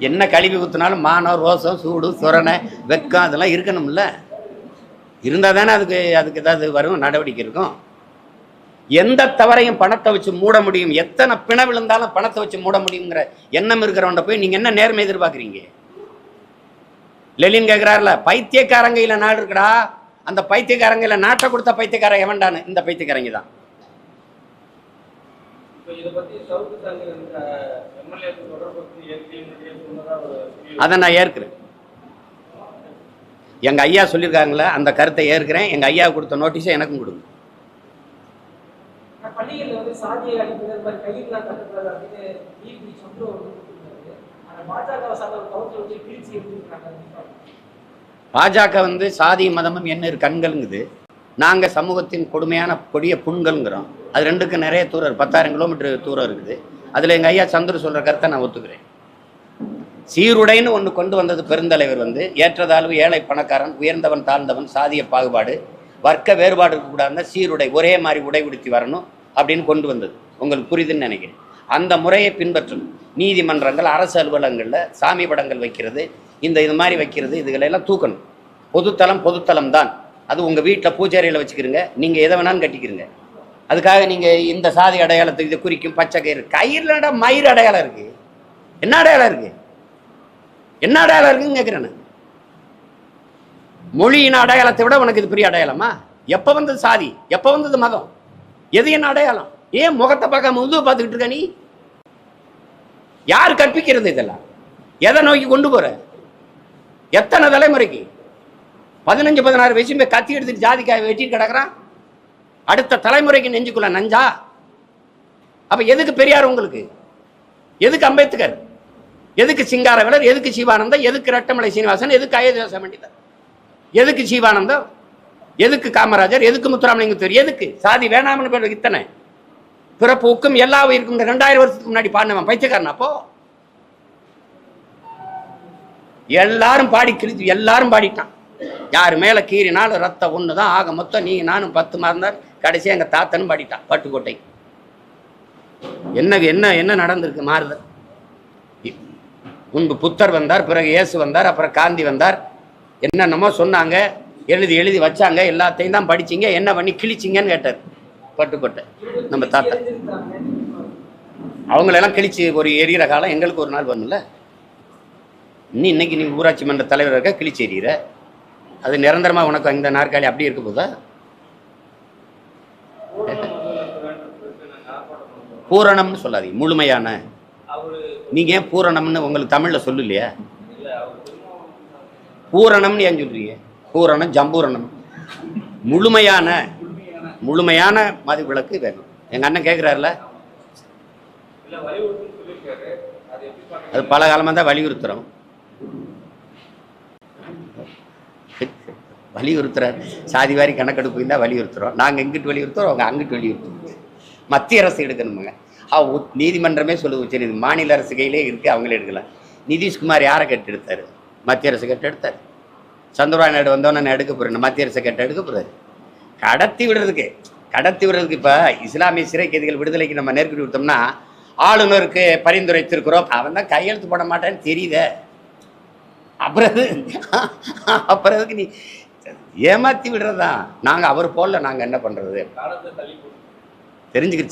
என்ன கழிவு ஊற்றினாலும் மானம், ரோசம், சூடு, சுரணை, வெக்கம் அதெல்லாம் இருக்கணும்ல. இருந்தால் தானே அதுக்கு ஏதாவது வரும், நடவடிக்கை இருக்கும். எந்த தவறையும் பணத்தை வச்சு மூட முடியும், எத்தனை பிண விழுந்தாலும் பணத்தை வச்சு மூட முடியுங்கிற எண்ணம் இருக்கிறவன்ட போய் நீங்கள் என்ன நேர்மை எதிர்பார்க்குறீங்க? லெலின் கேட்குறாருல, பைத்தியக்காரங்கையில் நாடு இருக்குடா, அந்த பைத்தியக்காரங்கையில் நாட்டை கொடுத்த பைத்தியக்காரன் எவன்டான்னு? இந்த பைத்தியக்காரங்க தான். அதை நான் ஏற்கிறேன். எங்கள் ஐயா சொல்லியிருக்காங்களே, அந்த கருத்தை ஏற்கிறேன். எங்கள் ஐயா கொடுத்த நோட்டீஸை எனக்கும் கொடுங்க. பாஜக வந்து சாதி மதமும் என்ன கண்கள்ங்குது, நாங்கள் சமூகத்தின் கொடுமையான கொடிய புண்கள்ங்கிறோம். அது ரெண்டுக்கு நிறைய தூரம், 10,000 கிலோமீட்டர் தூரம் இருக்குது. அதில் எங்கள் ஐயா சந்துரு சொல்கிற கருத்தை நான் ஒத்துக்கிறேன். சீருடைன்னு ஒன்று கொண்டு வந்தது பெருந்தலைவர் வந்து, ஏற்றதாழ்வு, ஏழை பணக்காரன், உயர்ந்தவன் தாழ்ந்தவன், சாதிய பாகுபாடு, வர்க்க வேறுபாடு இருக்கக்கூடாது, சீருடை ஒரே மாதிரி உடை உடுத்தி வரணும் அப்படின்னு கொண்டு வந்தது. உங்களுக்கு புரியுதுன்னு நினைக்கிறேன். அந்த முறையை பின்பற்றணும். நீதிமன்றங்கள், அரசு அலுவலகங்களில் சாமி படங்கள் வைக்கிறது, இது மாதிரி வைக்கிறது, இதுகளெல்லாம் தூக்கணும். பொதுத்தலம் தான் அது. உங்கள் வீட்டில் பூஜாரியில் வச்சுக்கிறீங்க, நீங்கள் எதை வேணாலும் கட்டிக்கிறீங்க. அதுக்காக நீங்கள் இந்த சாதி அடையாளத்துக்கு இதை குறிக்கும் பச்சை கயிறு, கயிறுலடா மயிறு அடையாளம் இருக்குது. என்ன அடையாளம் இருக்குது? என்ன அடையாளம் இருக்குன்னு கேட்குறேன். மொழியின் அடையாளத்தை விட உனக்கு இது பெரிய அடையாளமா? எப்போ வந்தது சாதி? எப்போ வந்தது மதம்? எது என்ன அடையாளம்? ஏன் முகத்தை பார்க்க முதுவை பார்த்துக்கிட்டு இருக்க நீ? யார் கற்பிக்கிறது இதெல்லாம்? எதை நோக்கி கொண்டு போற? எத்தனை தலைமுறைக்கு? 15-16 வயசு கத்தி எடுத்துட்டு ஜாதிக்காய் வெட்டிட்டு கிடக்குறான். அடுத்த தலைமுறைக்கு நெஞ்சுக்குள்ள நஞ்சா? அப்ப எதுக்கு பெரியார் உங்களுக்கு? எதுக்கு அம்பேத்கர்? எதுக்கு சிங்காரவேலர்? எதுக்கு சிவானந்தம்? எதுக்கு ரெட்டமலை சீனிவாசன்? எதுக்கு அயோத்தியாச பண்டிதர்? எதுக்கு சிவானந்தம்? எதுக்கு காமராஜர்? எதுக்கு முத்துராமலிங்கத்தூர்? எதுக்கு சாதி வேணாம்னு பேர் இத்தனை? பிறப்புக்கும் எல்லா உயிருக்கும் இந்த 2000 வருஷத்துக்கு முன்னாடி பாடினவன் பைத்தியக்காரன். அப்போ எல்லாரும் பாடி கிழிச்சு, எல்லாரும் பாடிட்டான். யார் மேல கீறினாலும் ரத்தம் ஒண்ணுதான். ஆக மொத்தம் நீ நானும் 10 மாதம். கடைசியா எங்க தாத்தனும் பாடிட்டான் பட்டுக்கோட்டை. என்ன என்ன என்ன நடந்திருக்கு மாறுதல்? முன்பு புத்தர் வந்தார், பிறகு இயேசு வந்தார், அப்புறம் காந்தி வந்தார். என்னென்னமோ சொன்னாங்க, எழுதி வச்சாங்க, எல்லாத்தையும் தான் படிச்சிங்க. என்ன பண்ணி கிழிச்சிங்கன்னு கேட்டார் பட்டுக்கோட்டை நம்ம தாத்தா. அவங்களெல்லாம் கிழிச்சு ஒரு எரியிற காலம் எங்களுக்கு ஒரு நாள் வரணும்ல. இன்னைக்கு நீ ஊராட்சி மன்ற தலைவர் இருக்க, கிழிச்சு எறிகிற. அது நிரந்தரமா உனக்கு இந்த நாற்காலி அப்படி இருக்க போதா? பூரணம்னு சொல்லாதீங்க, முழுமையான. நீங்க ஏன் பூரணம்னு உங்களுக்கு தமிழ்ல சொல்லலையா? பூரணம்னு ஏன் சொல்றீங்க? பூரணம், ஜம்பூரணம். முழுமையான மது விளக்கு வேணும். எங்க அண்ணன் கேட்கிறாருல, அது பல காலமா தான் வலியுறுத்துறோம். வலியுறுத்துறாரு. சாதி வாரி கணக்கெடுப்பு தான் வலியுறுத்துறோம். நாங்கள் எங்கிட்டு வலியுறுத்துறோம், அவங்க அங்கிட்டு வலியுறுத்துறோம். மத்திய அரசு எடுக்கணுமுங்க. நீதிமன்றமே சொல்லுது, உச்ச நீதி மாநில அரசு கையிலே இருக்கு, அவங்களே எடுக்கலாம். நிதிஷ்குமார் யாரை கேட்டு எடுத்தாரு? மத்திய அரசு கேட்டு எடுத்தாரு. சந்திரபாபு நாயுடு வந்தோன்னு நான் எடுக்க போறேன், மத்திய அரசு கேட்டு எடுக்க போறாரு. கடத்தி விடுறதுக்கு இப்போ இஸ்லாமிய சிறை கைதிகள் விடுதலைக்கு நம்ம நேர்கொடி கொடுத்தோம்னா ஆளுநருக்கு பரிந்துரைத்திருக்கிறோம், அவன் தான் கையெழுத்து போட மாட்டான்னு தெரியுதே. அப்புறம் நீ ஏமாத்தி விடுறதா? நாங்கள் அவர் போல நாங்கள் என்ன பண்றது? தெரிஞ்சுக்கிட்டு